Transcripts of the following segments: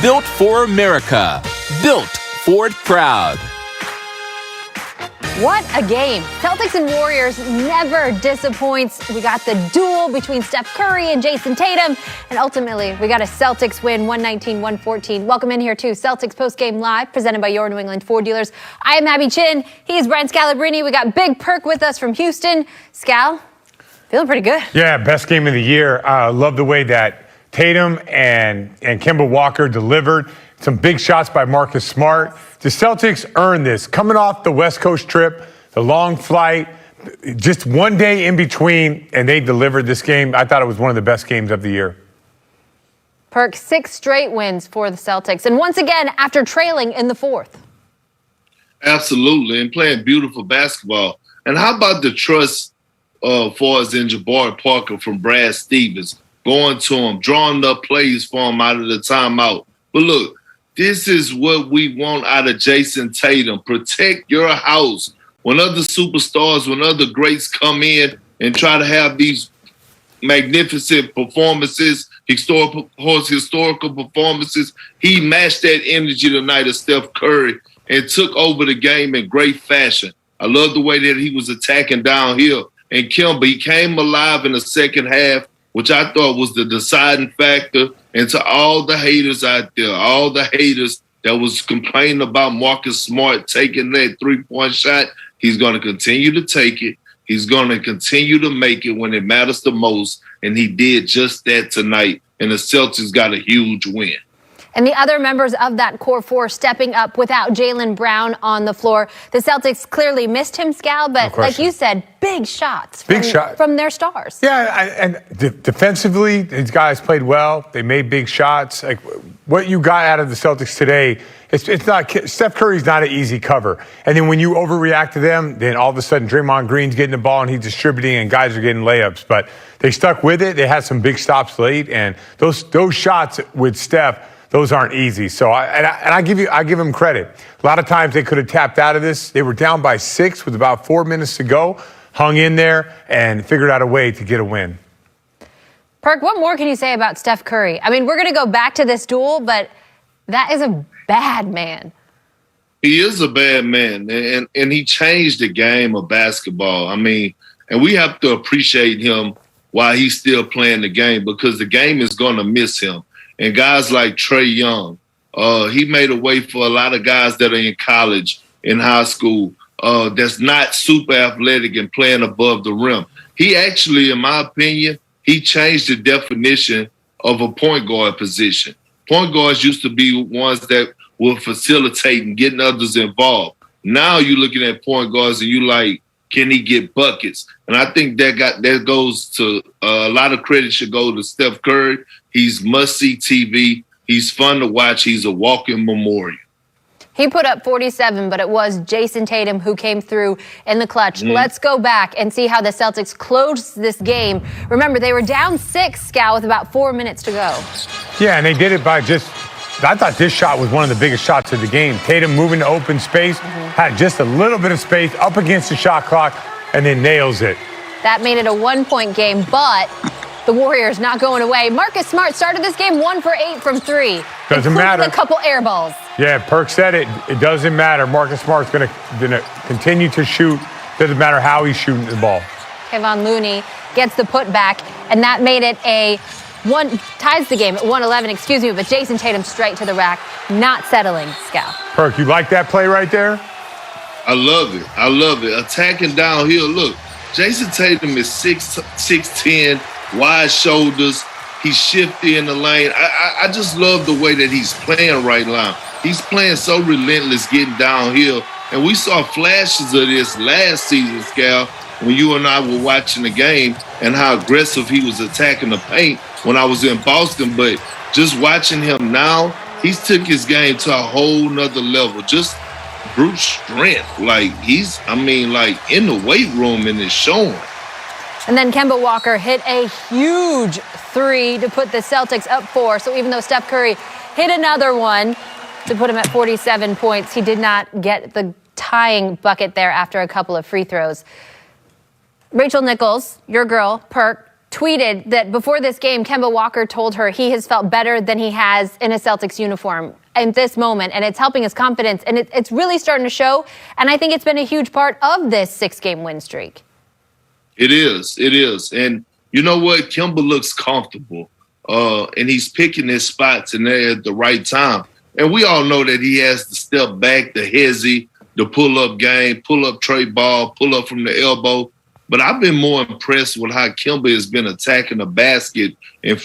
Built for America. Built Ford Proud. What a game. Celtics and Warriors never disappoints. We got the duel between Steph Curry and Jason Tatum. And ultimately, we got a Celtics win, 119-114. Welcome in here to Celtics Postgame Live, presented by your New England Ford dealers. I am Abby Chin. He is Brian Scalabrine. We got Big Perk with us from Houston. Scal, feeling pretty good. Yeah, best game of the year. Love the way that Tatum and Kemba Walker delivered. Some big shots by Marcus Smart. The Celtics earned this. Coming off the West Coast trip, the long flight, just one day in between, and they delivered this game. I thought it was one of the best games of the year. Perk, 6 straight wins for the Celtics. And once again, after trailing in the fourth. Absolutely, and playing beautiful basketball. And how about the trust for us in Jabari Parker from Brad Stevens, going to him, drawing up plays for him out of the timeout. But look, this is what we want out of Jason Tatum. Protect your house. When other superstars, when other greats come in and try to have these magnificent performances, historical performances, he matched that energy tonight of Steph Curry and took over the game in great fashion. I love the way that he was attacking downhill. And Kemba, he came alive in the second half, which I thought was the deciding factor. And to all the haters out there, all the haters that was complaining about Marcus Smart taking that three-point shot, he's going to continue to take it. He's going to continue to make it when it matters the most. And he did just that tonight. And the Celtics got a huge win. And the other members of that core four stepping up without Jaylen Brown on the floor. The Celtics clearly missed him, Scal, but like you said, big shots from their stars. Yeah, and defensively, these guys played well. They made big shots. Like what you got out of the Celtics today, it's not Steph Curry's not an easy cover. And then when you overreact to them, then all of a sudden Draymond Green's getting the ball and he's distributing, and guys are getting layups. But they stuck with it. They had some big stops late, and those shots with Steph, those aren't easy. So I give them credit. A lot of times they could have tapped out of this. They were down by 6 with about 4 minutes to go, hung in there, and figured out a way to get a win. Perk, what more can you say about Steph Curry? I mean, we're going to go back to this duel, but that is a bad man. He is a bad man, and he changed the game of basketball. I mean, and we have to appreciate him while he's still playing the game, because the game is going to miss him. And guys like Trae Young, he made a way for a lot of guys that are in college, in high school, that's not super athletic and playing above the rim. He actually, in my opinion, he changed the definition of a point guard position. Point guards used to be ones that will facilitate and getting others involved. Now you're looking at point guards and you like, can he get buckets? And I think that goes to a lot of credit should go to Steph Curry. He's must-see TV. He's fun to watch. He's a walking memorial. He put up 47, but it was Jason Tatum who came through in the clutch. Let's go back and see how the Celtics closed this game. Remember, they were down 6, Scal, with about 4 minutes to go. Yeah, and they did it by I thought this shot was one of the biggest shots of the game. Tatum moving to open space, had just a little bit of space up against the shot clock, and then nails it. That made it a 1-point game, but the Warriors not going away. Marcus Smart started this game 1 for 8 from 3. Doesn't matter. A couple air balls. Yeah, Perk said it. It doesn't matter. Marcus Smart's going to continue to shoot. Doesn't matter how he's shooting the ball. Kevon Looney gets the putback, and that made it ties the game at 111, but Jason Tatum straight to the rack, not settling, Scal. Perk, you like that play right there? I love it. I love it. Attacking downhill. Look, Jason Tatum is 6'10", wide shoulders. He's shifty in the lane. I just love the way that he's playing right now. He's playing so relentless getting downhill. And we saw flashes of this last season, Scal, when you and I were watching the game, and how aggressive he was attacking the paint when I was in Boston. But just watching him now, he's took his game to a whole nother level. Just brute strength. Like like in the weight room, and it's showing. And then Kemba Walker hit a huge 3 to put the Celtics up 4. So even though Steph Curry hit another one to put him at 47 points, he did not get the tying bucket there after a couple of free throws. Rachel Nichols, your girl, Perk, tweeted that before this game, Kemba Walker told her he has felt better than he has in a Celtics uniform in this moment, and it's helping his confidence, and it's really starting to show, and I think it's been a huge part of this 6-game win streak. It is. And you know what? Kemba looks comfortable, and he's picking his spots and they're at the right time. And we all know that he has to step back, the hezzy, the pull-up game, pull-up tray ball, pull up from the elbow. But I've been more impressed with how Kemba has been attacking the basket and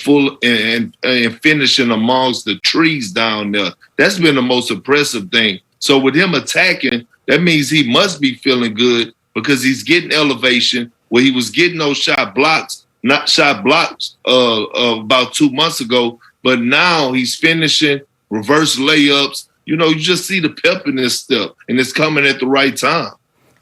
finishing amongst the trees down there. That's been the most impressive thing. So with him attacking, that means he must be feeling good because he's getting elevation where he was getting those shot blocks about 2 months ago, but now he's finishing reverse layups. You know, you just see the pep in this stuff, and it's coming at the right time.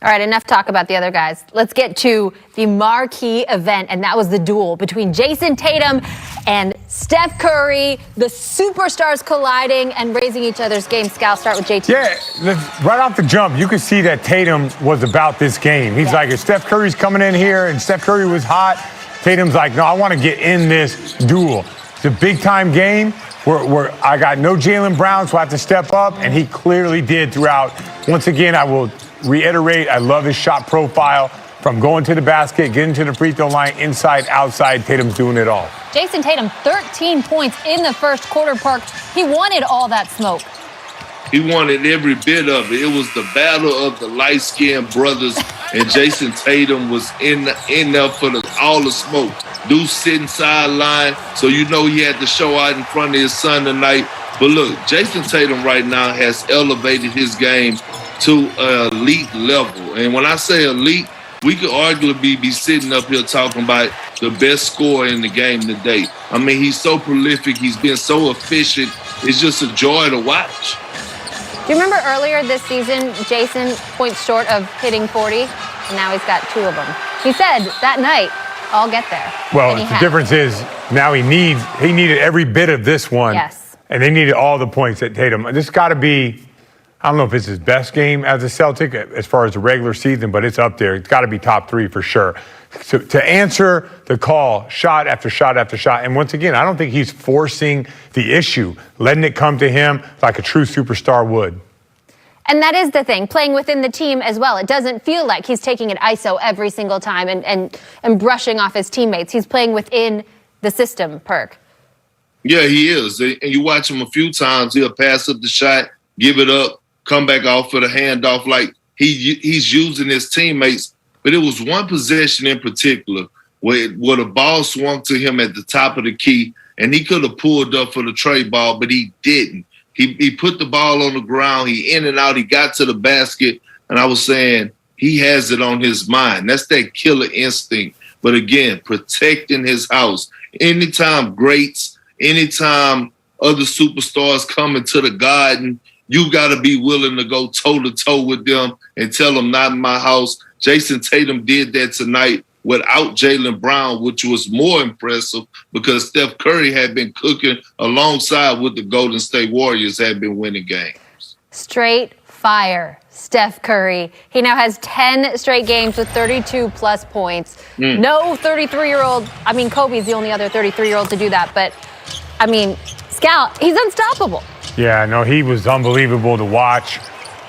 All right, enough talk about the other guys. Let's get to the marquee event, and that was the duel between Jason Tatum and Steph Curry, the superstars colliding and raising each other's game. Scal, start with JT. Yeah, right off the jump, you could see that Tatum was about this game. He's like, if Steph Curry's coming in here and Steph Curry was hot, Tatum's like, no, I want to get in this duel. It's a big-time game where I got no Jaylen Brown, so I have to step up, and he clearly did throughout. Once again, I will reiterate, I love his shot profile from going to the basket, getting to the free throw line, inside, outside. Tatum's doing it all. Jason Tatum, 13 points in the first quarter, Park. He wanted all that smoke. He wanted every bit of it. It was the battle of the light-skinned brothers, and Jason Tatum was in there for all the smoke. Dude sitting sideline, so you know he had to show out in front of his son tonight. But look, Jason Tatum right now has elevated his game to an elite level. And when I say elite, we could arguably be sitting up here talking about the best scorer in the game today. I mean, he's so prolific. He's been so efficient. It's just a joy to watch. Do you remember earlier this season, Jason points short of hitting 40, and now he's got 2 of them. He said that night, I'll get there. Well, the difference is now he needed every bit of this one. Yes. And they needed all the points at Tatum. This got to be, I don't know if it's his best game as a Celtic as far as the regular season, but it's up there. It's got to be top 3 for sure. So, to answer the call, shot after shot after shot. And once again, I don't think he's forcing the issue, letting it come to him like a true superstar would. And that is the thing, playing within the team as well. It doesn't feel like he's taking it ISO every single time and brushing off his teammates. He's playing within the system, Perk. Yeah, he is. And you watch him a few times, he'll pass up the shot, give it up, come back off for the handoff. Like he's using his teammates. But it was one possession in particular where the ball swung to him at the top of the key, and he could have pulled up for the trade ball, but he didn't. He put the ball on the ground. He in and out. He got to the basket, and I was saying he has it on his mind. That's that killer instinct. But again, protecting his house. Anytime greats, anytime other superstars come into the Garden, you got to be willing to go toe-to-toe with them and tell them, not in my house. Jason Tatum did that tonight without Jaylen Brown, which was more impressive because Steph Curry had been cooking alongside with the Golden State Warriors had been winning games. Straight fire, Steph Curry. He now has 10 straight games with 32-plus points. No 33-year-old. I mean, Kobe's the only other 33-year-old to do that. But, I mean, Scal, he's unstoppable. Yeah, no, he was unbelievable to watch.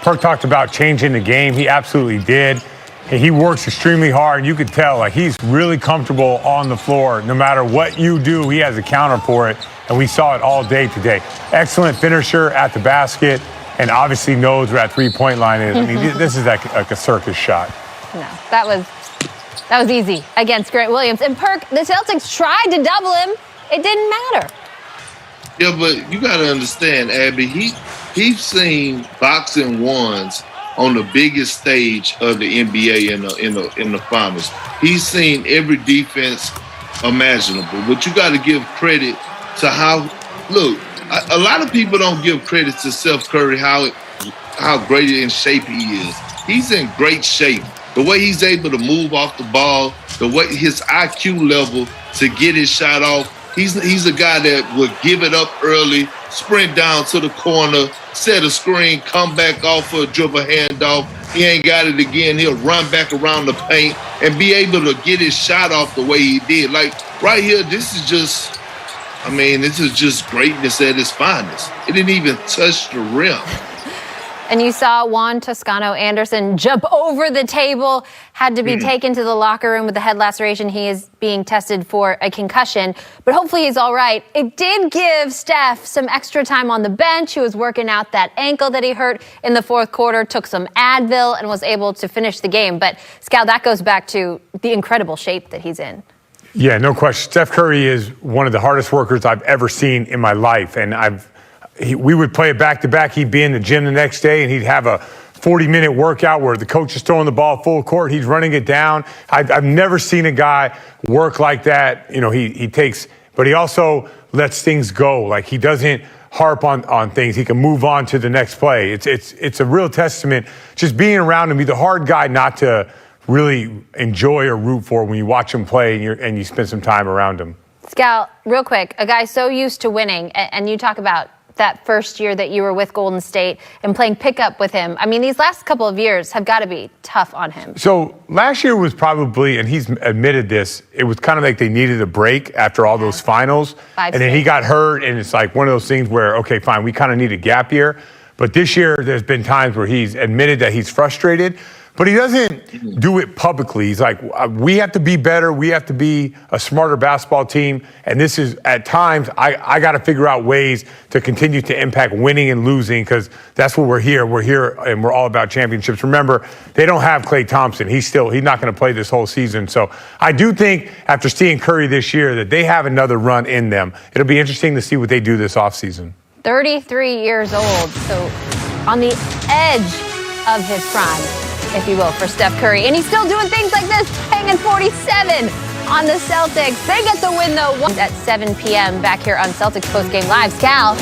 Perk talked about changing the game. He absolutely did. And he works extremely hard. You could tell, like, he's really comfortable on the floor. No matter what you do, he has a counter for it. And we saw it all day today. Excellent finisher at the basket, and obviously knows where that three-point line is. I mean, this is like a circus shot. No, that was easy against Grant Williams. And Perk, the Celtics tried to double him. It didn't matter. Yeah, but you got to understand, Abby, he's seen boxing ones on the biggest stage of the NBA in the finals. He's seen every defense imaginable. But you got to give credit to how, look, a lot of people don't give credit to Steph Curry, how great in shape he is. He's in great shape. The way he's able to move off the ball, the way his IQ level to get his shot off, he's a guy that would give it up early, sprint down to the corner, set a screen, come back off for a dribble handoff. He ain't got it again. He'll run back around the paint and be able to get his shot off the way he did. Like, right here, this is just greatness at its finest. It didn't even touch the rim. And you saw Juan Toscano-Anderson jump over the table, had to be taken to the locker room with a head laceration. He is being tested for a concussion, but hopefully he's all right. It did give Steph some extra time on the bench. He was working out that ankle that he hurt in the fourth quarter, took some Advil, and was able to finish the game. But, Scal, that goes back to the incredible shape that he's in. Yeah, no question. Steph Curry is one of the hardest workers I've ever seen in my life, and we would play it back-to-back. He'd be in the gym the next day, and he'd have a 40-minute workout where the coach is throwing the ball full court. He's running it down. I've never seen a guy work like that. You know, he takes, but he also lets things go. Like, he doesn't harp on things. He can move on to the next play. It's a real testament. Just being around him, he's the hard guy not to really enjoy or root for when you watch him play and you spend some time around him. Scal, real quick, a guy so used to winning, and you talk about that first year that you were with Golden State and playing pickup with him. I mean, these last couple of years have got to be tough on him. So last year was probably, and he's admitted this, it was kind of like they needed a break after all those finals. And then he got hurt, and it's like one of those things where, okay, fine, we kind of need a gap year. But this year, there's been times where he's admitted that he's frustrated, but he doesn't do it publicly. He's like, we have to be better. We have to be a smarter basketball team. And this is, at times, I got to figure out ways to continue to impact winning and losing, because that's what we're here. We're here, and we're all about championships. Remember, they don't have Klay Thompson. He's not going to play this whole season. So I do think after seeing Curry this year that they have another run in them. It'll be interesting to see what they do this offseason. 33 years old, so on the edge of his prime, if you will, for Steph Curry. And he's still doing things like this, hanging 47 on the Celtics. They get the win, though, at 7 p.m. back here on Celtics Postgame Live. Scal,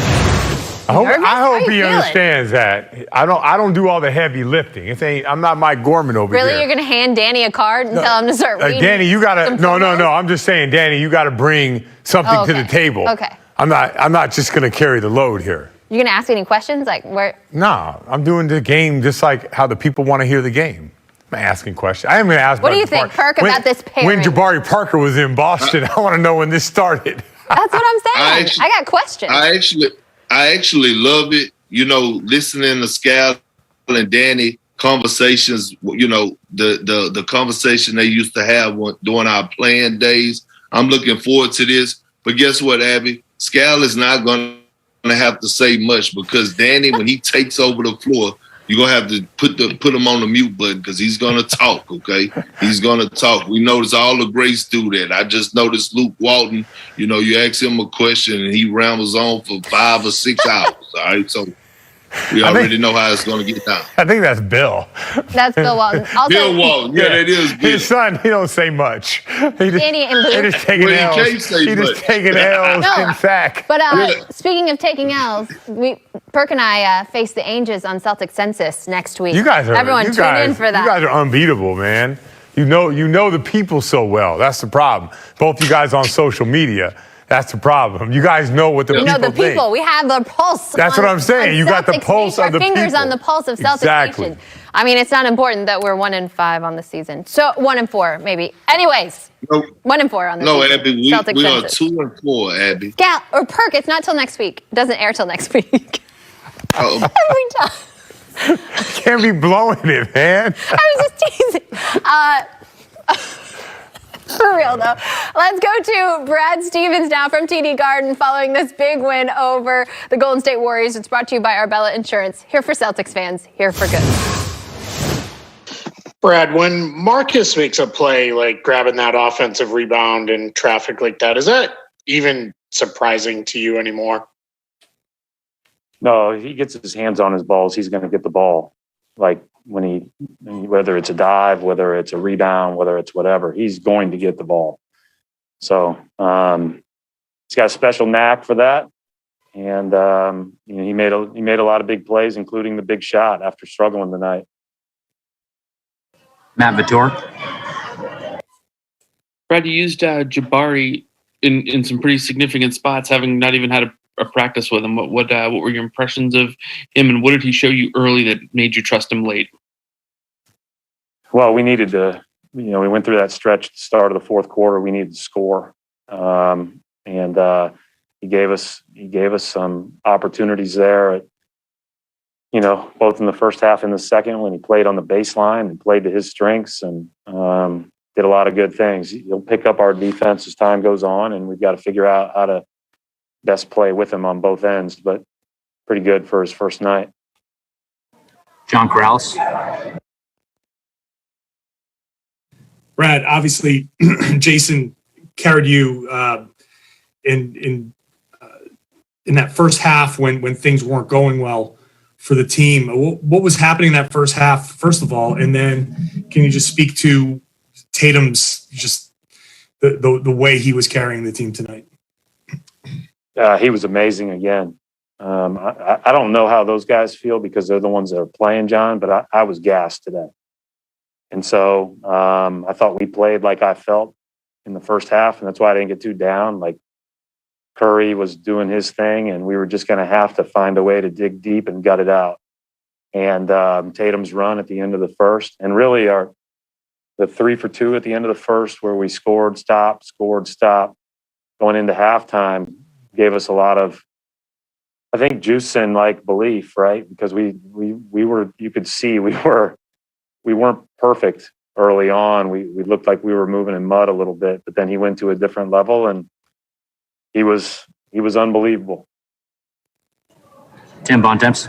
I hope he understands that. I don't do all the heavy lifting. I'm not Mike Gorman over here. Really? You're going to hand Danny a card and tell him to start reading? Danny, you got to, no. I'm just saying, Danny, you got to bring something to the table. Okay. I'm not just going to carry the load here. You going to ask any questions? Like where? No, I'm doing the game just like how the people want to hear the game. I'm asking questions. I am going to ask. What do you think, Perk, about this pairing? When Jabari Parker was in Boston, I want to know when this started. That's what I'm saying. I got questions. I actually love it. You know, listening to Scal and Danny conversations. You know, the conversation they used to have during our playing days. I'm looking forward to this. But guess what, Abby? Scal is not going to have to say much, because Danny, when he takes over the floor, you're going to have to put him on the mute button, because he's going to talk, okay? He's going to talk. We notice all the greats do that. I just noticed Luke Walton, you know, you ask him a question and he rambles on for 5 or 6 hours, all right? So we already know how it's going to get down. I think that's Bill. That's Bill Walton. Also, Bill Walton. Yeah, that is Bill. His son, he don't say much. Danny and Blue. He just taking L's. He just taking L's in sack. But speaking of taking L's, Perk and I face the Angels on Celtics Census next week. Everyone tune in for that. You guys are unbeatable, man. You know the people so well. That's the problem. Both you guys on social media. That's the problem. You guys know what the people think. You know the people. We have the pulse. That's what I'm saying. You got the pulse of the people. Our fingers on the pulse of Celtics Nation. I mean, it's not important that we're 1-5 on the season. So 1-4, maybe. Anyways, 1-4 on the season. No, Abby, we are 2-4, Abby. Gal or Perk, it's not till next week. It doesn't air till next week. Every time. Can't be blowing it, man. I was just teasing. For real, though. Let's go to Brad Stevens now from TD Garden following this big win over the Golden State Warriors. It's brought to you by Arbella Insurance. Here for Celtics fans, here for good. Brad, when Marcus makes a play like grabbing that offensive rebound in traffic like that, is that even surprising to you anymore? No, he gets his hands on his balls, he's going to get the ball. Like whether it's a dive, whether it's a rebound, whether it's whatever, he's going to get the ball. So he's got a special knack for that, and he made a lot of big plays, including the big shot after struggling tonight. Matt Vitor. Brad, you used Jabari in some pretty significant spots, having not even had a practice with him. What were your impressions of him, and what did he show you early that made you trust him late? Well, we needed to, we went through that stretch at the start of the fourth quarter. We needed to score. And he gave us some opportunities there, both in the first half and the second, when he played on the baseline and played to his strengths, and did a lot of good things. He'll pick up our defense as time goes on, and we've got to figure out how to best play with him on both ends, but pretty good for his first night. John Corrales. Brad, obviously, Jason carried you in that first half when things weren't going well for the team. What was happening in that first half, first of all, and then can you just speak to Tatum's just the way he was carrying the team tonight? He was amazing again. I don't know how those guys feel because they're the ones that are playing, John, but I was gassed today. And so I thought we played like I felt in the first half, and that's why I didn't get too down. Like, Curry was doing his thing, and we were just going to have to find a way to dig deep and gut it out. And Tatum's run at the end of the first, and really the 3 for 2 at the end of the first, where we scored, stop, going into halftime, gave us a lot of, I think, juice and like belief, right? Because we were, you could see we weren't perfect early on. We looked like we were moving in mud a little bit, but then he went to a different level, and he was unbelievable. Tim Bontemps.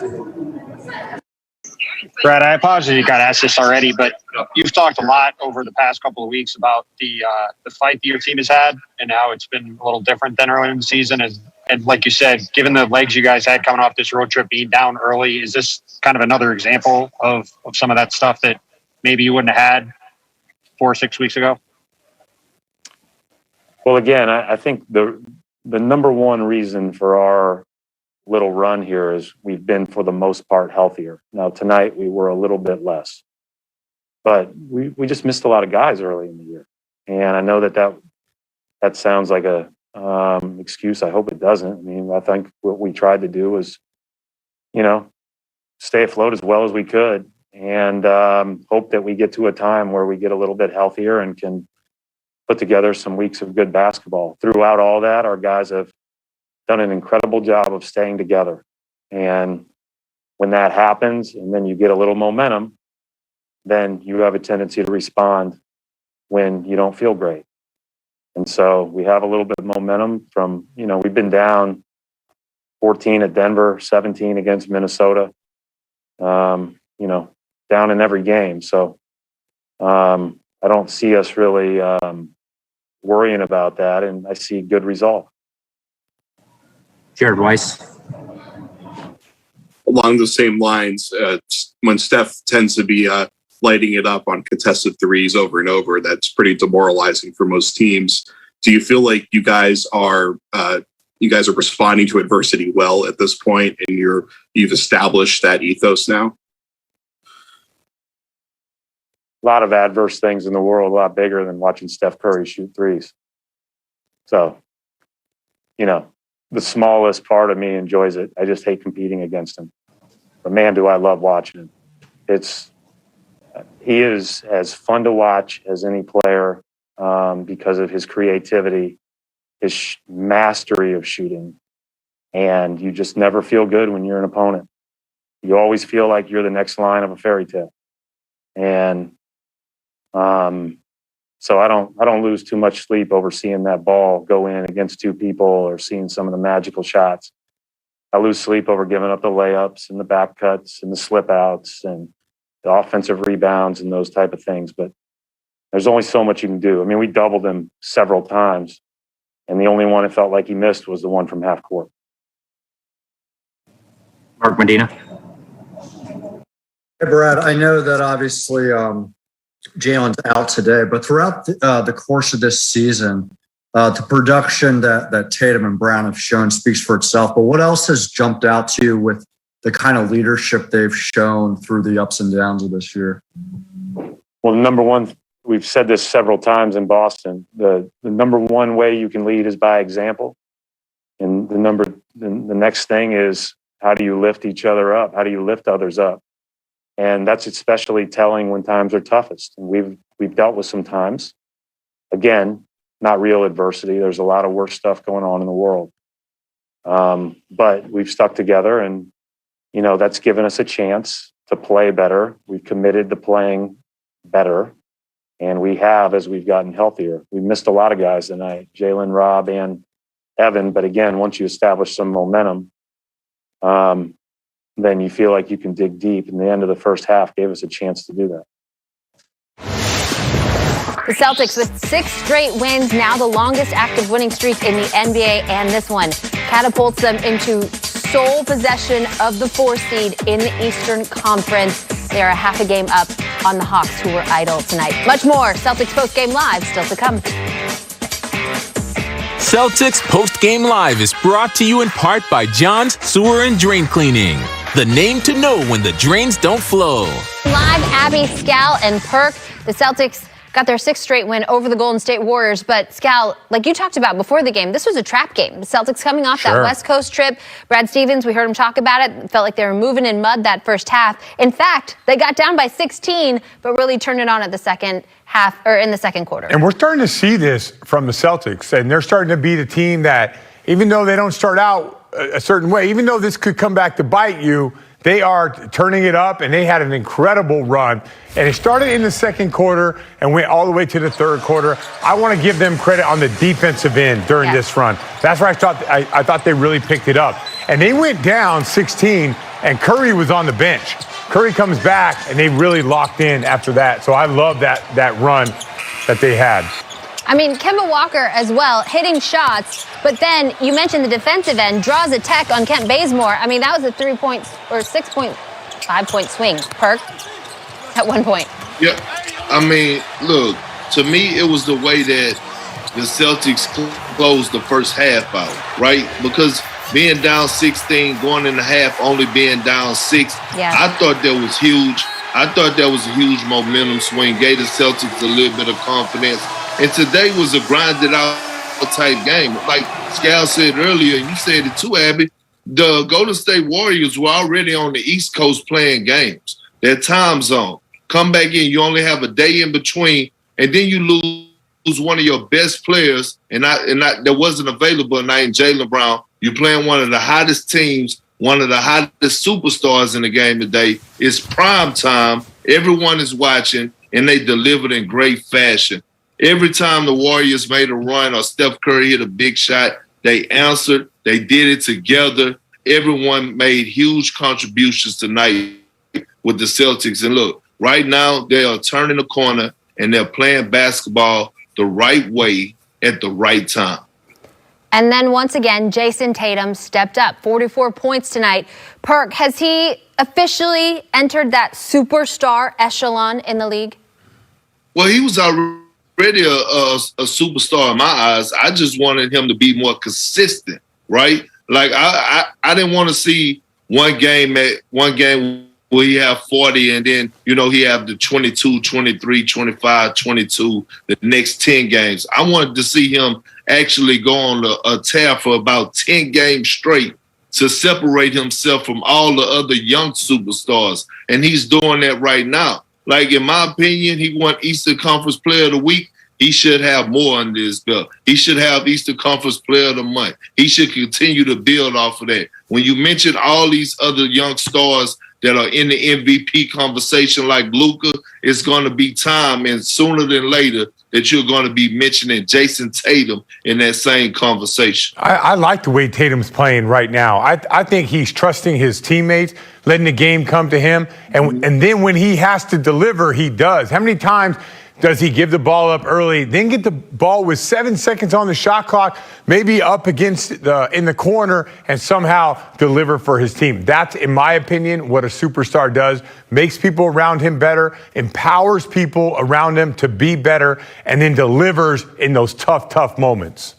Brad, I apologize you got asked this already, but you've talked a lot over the past couple of weeks about the fight that your team has had and how it's been a little different than earlier in the season. And like you said, given the legs you guys had coming off this road trip, being down early, is this kind of another example of some of that stuff that maybe you wouldn't have had 4 or 6 weeks ago? Well, again, I think the number one reason for our little run here is we've been, for the most part, healthier. Now, tonight we were a little bit less, but we just missed a lot of guys early in the year. And I know that sounds like a excuse. I hope it doesn't. I mean, I think what we tried to do was, stay afloat as well as we could, and hope that we get to a time where we get a little bit healthier and can put together some weeks of good basketball. Throughout all that, our guys have done an incredible job of staying together. And when that happens, and then you get a little momentum, then you have a tendency to respond when you don't feel great. And so we have a little bit of momentum from, we've been down 14 at Denver, 17 against Minnesota, down in every game. So I don't see us really worrying about that, and I see good resolve. Jared Weiss. Along the same lines, when Steph tends to be lighting it up on contested threes over and over, that's pretty demoralizing for most teams. Do you feel like you guys are responding to adversity well at this point, and you've established that ethos now? A lot of adverse things in the world, a lot bigger than watching Steph Curry shoot threes. So, the smallest part of me enjoys it. I just hate competing against him. But man, do I love watching him. He is as fun to watch as any player because of his creativity, his mastery of shooting. And you just never feel good when you're an opponent. You always feel like you're the next line of a fairy tale. And so I don't lose too much sleep over seeing that ball go in against two people or seeing some of the magical shots. I lose sleep over giving up the layups and the back cuts and the slip outs and the offensive rebounds and those type of things. But there's only so much you can do. I mean, we doubled him several times, and the only one it felt like he missed was the one from half court. Mark Medina. Hey, Brad, I know that obviously Jalen's out today, but throughout the course of this season, the production that Tatum and Brown have shown speaks for itself. But what else has jumped out to you with the kind of leadership they've shown through the ups and downs of this year? Well, number one, we've said this several times in Boston. The number one way you can lead is by example. And the next thing is, how do you lift each other up? How do you lift others up? And that's especially telling when times are toughest. And we've dealt with some times. Again, not real adversity. There's a lot of worse stuff going on in the world. But we've stuck together, and, that's given us a chance to play better. We've committed to playing better, and we have as we've gotten healthier. We missed a lot of guys tonight, Jalen, Rob, and Evan. But again, once you establish some momentum, then you feel like you can dig deep. And the end of the first half gave us a chance to do that. The Celtics with 6 straight wins, now the longest active winning streak in the NBA, and this one catapults them into sole possession of the 4 seed in the Eastern Conference. They are a half a game up on the Hawks, who were idle tonight. Much more Celtics Postgame Live still to come. Celtics Postgame Live is brought to you in part by John's Sewer and Drain Cleaning, the name to know when the drains don't flow. Live, Abby, Scal, and Perk. The Celtics got their 6th straight win over the Golden State Warriors. But, Scal, like you talked about before the game, this was a trap game. The Celtics coming off that West Coast trip. Brad Stevens, we heard him talk about it. Felt like they were moving in mud that first half. In fact, they got down by 16, but really turned it on at the second half, or in the second quarter. And we're starting to see this from the Celtics. And they're starting to be the team that, even though they don't start out a certain way, even though this could come back to bite you, they are turning it up, and they had an incredible run. And it started in the second quarter and went all the way to the third quarter. I want to give them credit on the defensive end during this run. That's where I thought they really picked it up. And they went down 16, and Curry was on the bench. Curry comes back, and they really locked in after that. So I love that run that they had. I mean, Kemba Walker as well, hitting shots, but then you mentioned the defensive end, draws a tech on Kent Bazemore. I mean, that was a 3-point or 6.5-point swing, Perk, at one point. Yeah, I mean, look, to me, it was the way that the Celtics closed the first half out, right? Because being down 16, going in the half, only being down 6, I thought that was huge. I thought that was a huge momentum swing, gave the Celtics a little bit of confidence. And today was a grinded out type game. Like Scal said earlier, and you said it too, Abby, the Golden State Warriors were already on the East Coast playing games. Their time zone. Come back in, you only have a day in between, and then you lose one of your best players, and that wasn't available tonight in Jaylen Brown. You're playing one of the hottest teams, one of the hottest superstars in the game today. It's prime time. Everyone is watching, and they delivered in great fashion. Every time the Warriors made a run or Steph Curry hit a big shot, they answered. They did it together. Everyone made huge contributions tonight with the Celtics. And look, right now they are turning the corner, and they're playing basketball the right way at the right time. And then once again, Jason Tatum stepped up, 44 points tonight. Perk, has he officially entered that superstar echelon in the league? Well, he was already a superstar in my eyes. I just wanted him to be more consistent, right? Like I didn't want to see one game where he have 40 and then, he have the 22, 23, 25, 22, the next 10 games. I wanted to see him actually go on a tear for about 10 games straight to separate himself from all the other young superstars. And he's doing that right now. Like, in my opinion, he won Eastern Conference Player of the Week. He should have more under his belt. He should have Eastern Conference Player of the Month. He should continue to build off of that. When you mention all these other young stars that are in the MVP conversation like Luka, it's going to be time, and sooner than later, that you're going to be mentioning Jason Tatum in that same conversation. I like the way Tatum's playing right now. I think he's trusting his teammates, letting the game come to him, and then when he has to deliver, he does. How many times does he give the ball up early, then get the ball with 7 seconds on the shot clock, maybe up against in the corner, and somehow deliver for his team? That's, in my opinion, what a superstar does. Makes people around him better, empowers people around him to be better, and then delivers in those tough moments.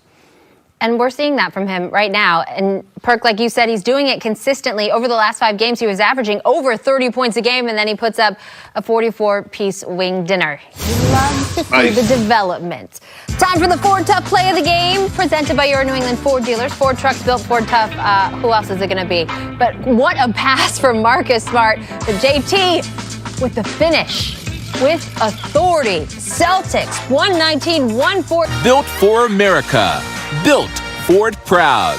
And we're seeing that from him right now. And Perk, like you said, he's doing it consistently. Over the last 5 games, he was averaging over 30 points a game, and then he puts up a 44-piece wing dinner. He loves to see the development. Time for the Ford Tough Play of the Game, presented by your New England Ford dealers. Ford trucks built Ford Tough. Who else is it going to be? But what a pass from Marcus Smart. But JT with the finish. with authority. Celtics 119-114. Built for America. Built Ford proud.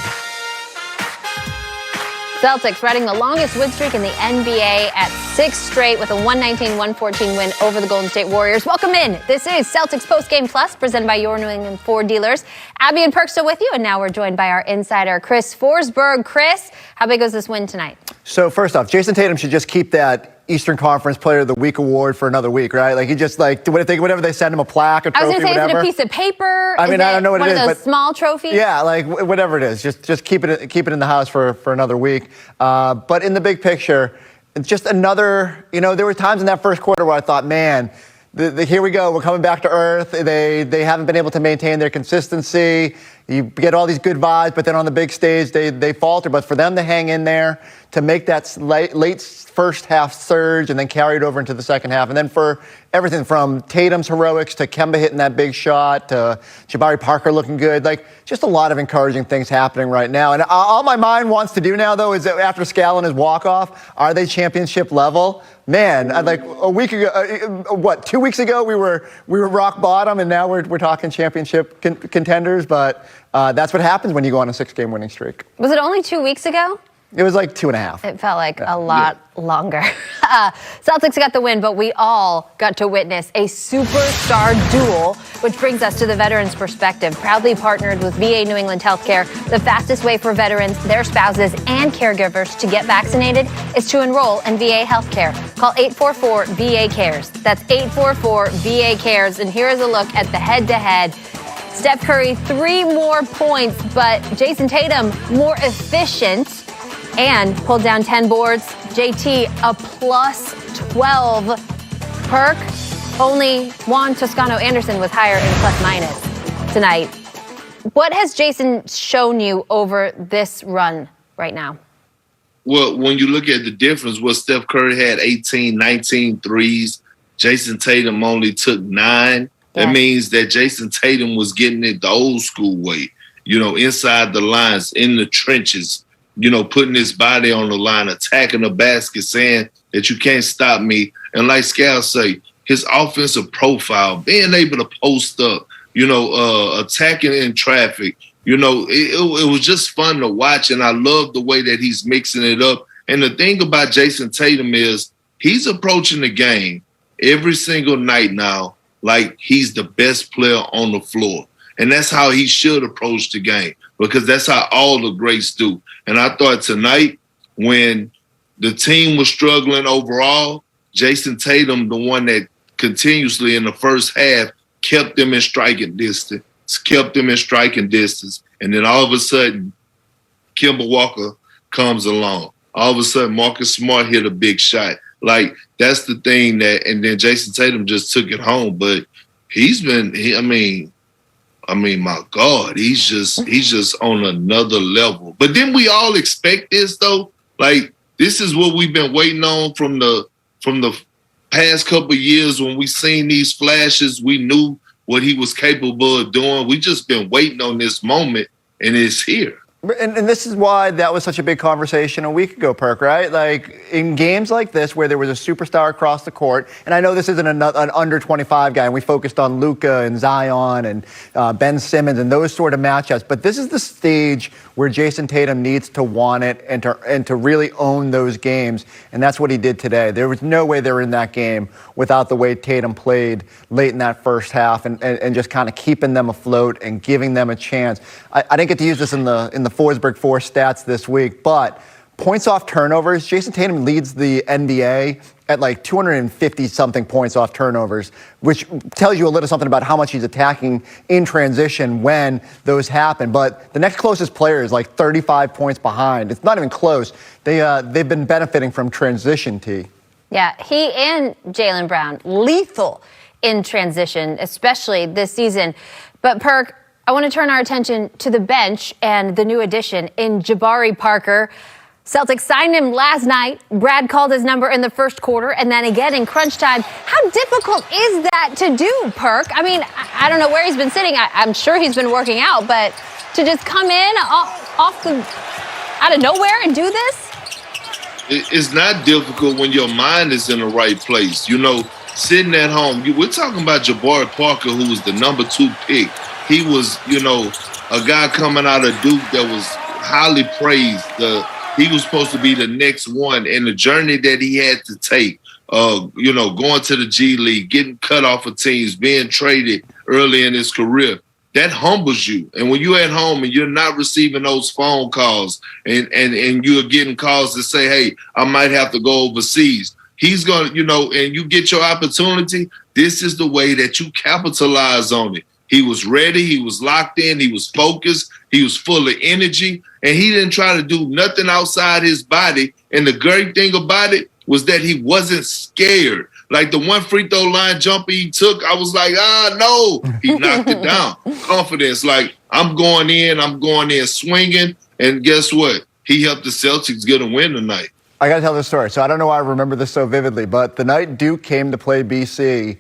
Celtics riding the longest win streak in the NBA at 6 straight with a 119-114 win over the Golden State Warriors. Welcome in. This is Celtics Postgame Plus, presented by your New England Ford dealers. Abby and Perk still with you, and now we're joined by our insider, Chris Forsberg. Chris, how big was this win tonight? So first off, Jason Tatum should just keep that Eastern Conference Player of the Week award for another week, right? Like he just whatever they send him a plaque, a trophy, I was going to say, whatever. is it a piece of paper? I mean, I don't know what it is, one of those but small trophies? Yeah, like whatever it is, just keep it in the house for another week. But in the big picture, it's just another. There were times in that first quarter where I thought, man, here we go, we're coming back to earth. They haven't been able to maintain their consistency. You get all these good vibes, but then on the big stage, they falter. But for them to hang in there, to make that late first half surge and then carry it over into the second half, and then for everything from Tatum's heroics to Kemba hitting that big shot to Jabari Parker looking good, like just a lot of encouraging things happening right now. And all my mind wants to do now, though, is that after Scal and his walk-off, are they championship level? Man, like a week ago, 2 weeks ago, we were rock bottom, and now we're talking championship contenders. But that's what happens when you go on a 6-game winning streak. Was it only 2 weeks ago? It was like 2.5. It felt like a lot longer. Celtics got the win, but we all got to witness a superstar duel, which brings us to the veterans' perspective. Proudly partnered with VA New England Healthcare, the fastest way for veterans, their spouses, and caregivers to get vaccinated is to enroll in VA Healthcare. Call 844-VA-CARES. That's 844-VA-CARES. And here is a look at the head-to-head. Steph Curry, 3 more points, but Jason Tatum more efficient and pulled down 10 boards. JT, a plus 12. Perk, only Juan Toscano-Anderson was higher in plus minus tonight. What has Jason shown you over this run right now? Well, when you look at the difference, Steph Curry had 18, 19 threes. Jason Tatum only took 9. That means that Jason Tatum was getting it the old school way, inside the lines, in the trenches, putting his body on the line, attacking the basket, saying that you can't stop me. And like Scal say, his offensive profile, being able to post up, attacking in traffic, it was just fun to watch. And I love the way that he's mixing it up. And the thing about Jason Tatum is he's approaching the game every single night now like he's the best player on the floor. And that's how he should approach the game, because that's how all the greats do. And I thought tonight, when the team was struggling overall, Jason Tatum, the one that continuously in the first half kept them in striking distance. And then all of a sudden, Kemba Walker comes along. All of a sudden, Marcus Smart hit a big shot. Like, that's the thing and then Jason Tatum just took it home. But my God, he's just on another level. But then we all expect this, though. Like, this is what we've been waiting on from the past couple of years. When we seen these flashes, we knew what he was capable of doing. We just been waiting on this moment, and it's here. And this is why that was such a big conversation a week ago, Perk, right? Like, in games like this where there was a superstar across the court, and I know this isn't an under 25 guy, and we focused on Luka and Zion and Ben Simmons and those sort of matchups, but this is the stage where Jason Tatum needs to want it and to really own those games, and that's what he did today. There was no way they were in that game without the way Tatum played late in that first half and just kind of keeping them afloat and giving them a chance. I didn't get to use this in the Forsberg 4 stats this week, but points off turnovers, Jason Tatum leads the NBA at like 250-something points off turnovers, which tells you a little something about how much he's attacking in transition when those happen. But the next closest player is like 35 points behind. It's not even close. They've been benefiting from transition, T. Yeah, he and Jaylen Brown, lethal in transition, especially this season. But Perk, I want to turn our attention to the bench and the new addition in Jabari Parker. Celtics signed him last night. Brad called his number in the first quarter and then again in crunch time. How difficult is that to do, Perk? I mean, I don't know where he's been sitting. I'm sure he's been working out, but to just come in out of nowhere and do this? It's not difficult when your mind is in the right place. sitting at home. We're talking about Jabari Parker, who was the number 2 pick. He was, a guy coming out of Duke that was highly praised. He was supposed to be the next one, and the journey that he had to take, going to the G League, getting cut off of teams, being traded early in his career, that humbles you. And when you're at home and you're not receiving those phone calls and you're getting calls to say, hey, I might have to go overseas, he's going to, and you get your opportunity, this is the way that you capitalize on it. He was ready. He was locked in. He was focused. He was full of energy. And he didn't try to do nothing outside his body. And the great thing about it was that he wasn't scared. Like the one free throw line jumper he took, I was like, no. He knocked it down. Confidence, like, I'm going in swinging. And guess what? He helped the Celtics get a win tonight. I got to tell this story. So I don't know why I remember this so vividly, but the night Duke came to play BC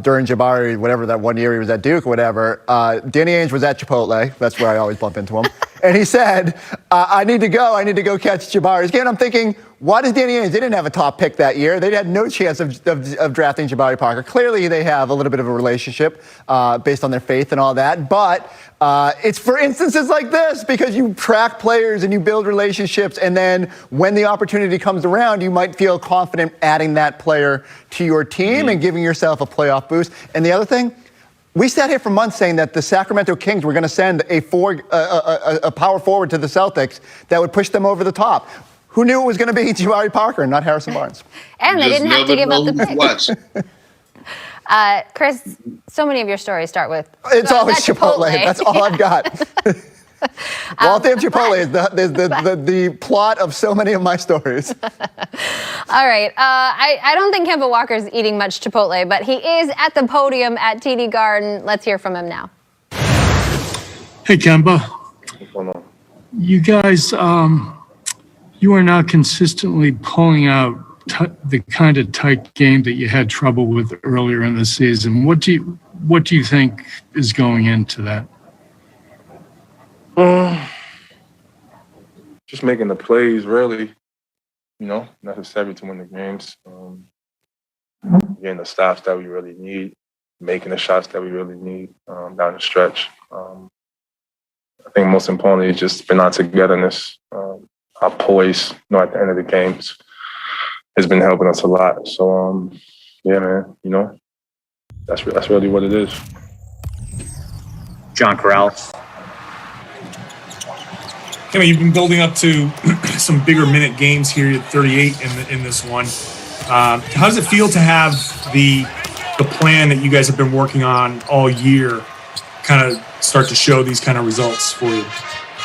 during Jabari, whatever that one year he was at Duke or whatever, Danny Ainge was at Chipotle. That's where I always bump into him. And he said, I need to go catch Jabari's game. And I'm thinking, why does Danny Ainge? They didn't have a top pick that year. They had no chance of drafting Jabari Parker. Clearly, they have a little bit of a relationship based on their faith and all that. But it's for instances like this, because you track players and you build relationships. And then when the opportunity comes around, you might feel confident adding that player to your team and giving yourself a playoff boost. And the other thing, we sat here for months saying that the Sacramento Kings were going to send a power forward to the Celtics that would push them over the top. Who knew it was going to be Jabari Parker and not Harrison Barnes? And they didn't have to give up the pick. Chris, so many of your stories start with... It's always Chipotle. That's all I've got. Waltham Chipotle is the plot of so many of my stories. All right. I don't think Kemba Walker's eating much Chipotle, but he is at the podium at TD Garden. Let's hear from him now. Hey, Kemba. You guys, you are now consistently pulling out the kind of tight game that you had trouble with earlier in the season. What do you think is going into that? Just making the plays, really, necessary to win the games. Getting the stops that we really need, making the shots that we really need down the stretch. I think most importantly is just been our togetherness. Our poise, at the end of the games has been helping us a lot. So, yeah, man, that's really what it is. John Corrales. You've been building up to some bigger minute games here at 38 in this one. How does it feel to have the plan that you guys have been working on all year kind of start to show these kind of results for you?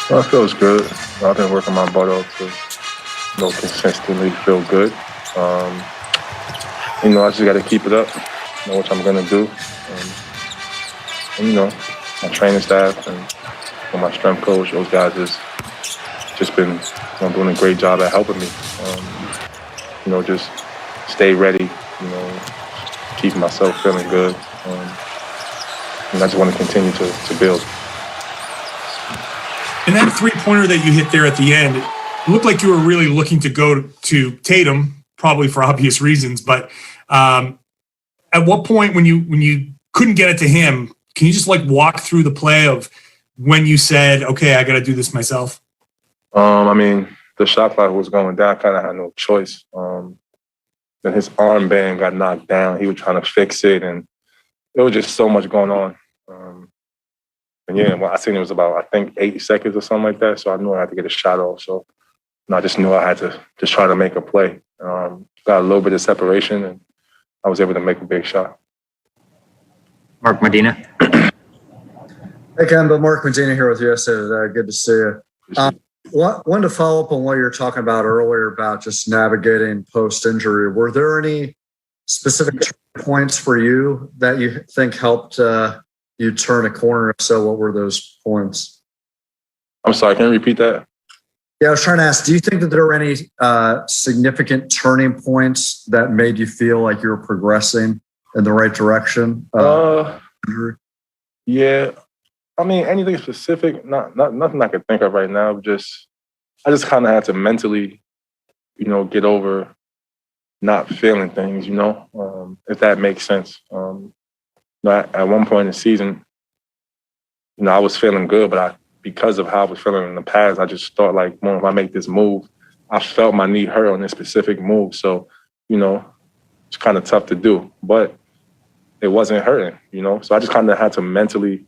Well, it feels good. I've been working my butt off to consistently feel good. I just got to keep it up, know what I'm going to do. And, my training staff and my strength coach, those guys has just been doing a great job at helping me. Just stay ready, keep myself feeling good. And I just want to continue to build. And that three-pointer that you hit there at the end, it looked like you were really looking to go to Tatum, probably for obvious reasons. But at what point when you couldn't get it to him, can you just walk through the play of when you said, okay, I got to do this myself? The shot clock was going down. I kind of had no choice. Then his armband got knocked down. He was trying to fix it, and there was just so much going on. I seen it was about, 8 seconds or something like that. So I knew I had to get a shot off. So I just knew I had to just try to make a play. Got a little bit of separation, and I was able to make a big shot. Mark Medina. Hey, Kemba, Mark Medina here with USA Today. Good to see you. Wanted to follow up on what you were talking about earlier about just navigating post-injury. Were there any specific points for you that you think helped you turn a corner? If so, what were those points? I'm sorry, can you repeat that? Yeah, I was trying to ask, do you think that there were any significant turning points that made you feel like you were progressing in the right direction? Yeah. Anything specific? Nothing I could think of right now. I just kind of had to mentally, get over not feeling things, if that makes sense. At one point in the season, I was feeling good, but because of how I was feeling in the past, I just thought like, well, if I make this move, I felt my knee hurt on this specific move. So, it's kind of tough to do, but it wasn't hurting, So I just kind of had to mentally,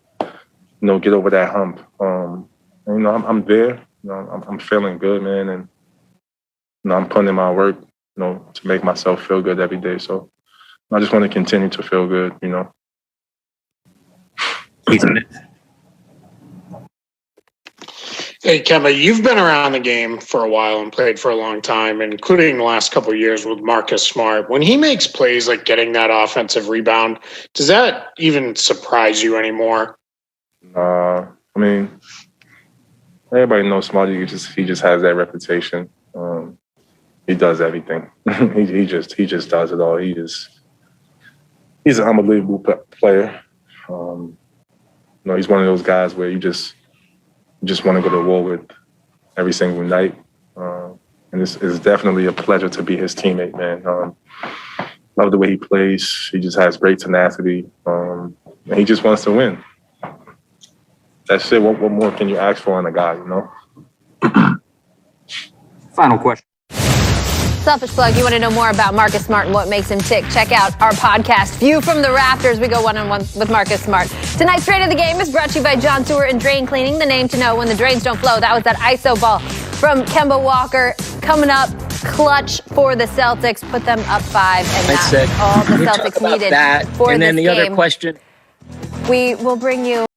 get over that hump. I'm there. I'm feeling good, man, and I'm putting in my work, to make myself feel good every day. So I just want to continue to feel good, Hey, Kemba, you've been around the game for a while and played for a long time, including the last couple of years with Marcus Smart. When he makes plays like getting that offensive rebound, does that even surprise you anymore? Everybody knows Smart. He just has that reputation. He does everything. he just does it all. He's an unbelievable player. He's one of those guys where you just want to go to war with every single night. And it's definitely a pleasure to be his teammate, man. Love the way he plays. He just has great tenacity. And he just wants to win. That's it. What more can you ask for in a guy, Final question. Selfish plug, you want to know more about Marcus Smart and what makes him tick? Check out our podcast, View from the Rafters. We go one-on-one with Marcus Smart. Tonight's Trade of the Game is brought to you by John Sewer and Drain Cleaning, the name to know when the drains don't flow. That was that ISO ball from Kemba Walker. Coming up, clutch for the Celtics. Put them up 5, and that's all the Celtics needed for this game. And then the other question. We will bring you